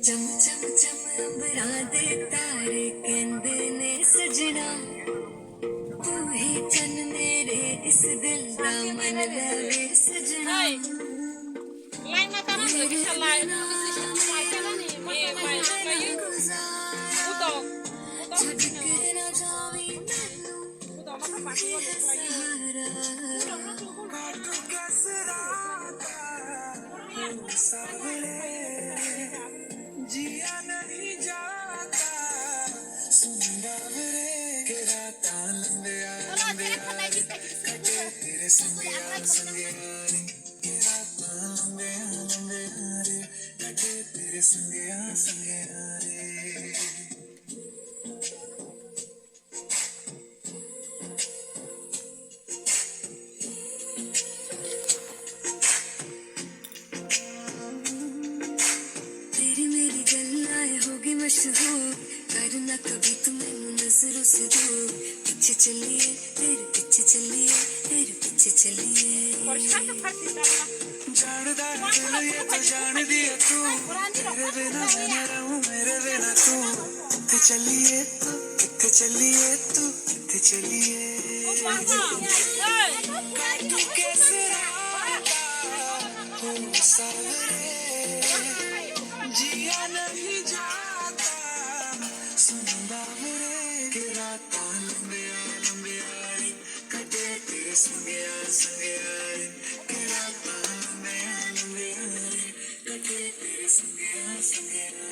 चम चम चम अंबरा दे तारे कहंदे ने सजना तू ही चन मेरे इस दिल दा मन लवे सजना Lai na tanan da bisa lai na bisa lai tanan ni mai mai mai uto ना जावी मैनू uto na ka pati ko lai uto na tu ko जिया नहीं जाता सुंदर के रात लंबे कटे तेरे संगे संगे के रात लंबे लंबे कटे तेरे संगे संगे मशहूर करना कभी तुम मैनू नजरों से दूर पीछे चलिए तेरे पीछे चलिए तेरे पीछे चलिए जानदा है ये तो जान दिया तू तेरे बिना मैं न रहूं मेरे बिना तू किथे चलिए तू किथे चलिए काटू कैसे राता हो सावरे जिया नहीं जाता सुंदर के रात लंबे लंबे कटे तेरे संगे संगे के रात लंबे लंबे कटे तेरे संगे संगे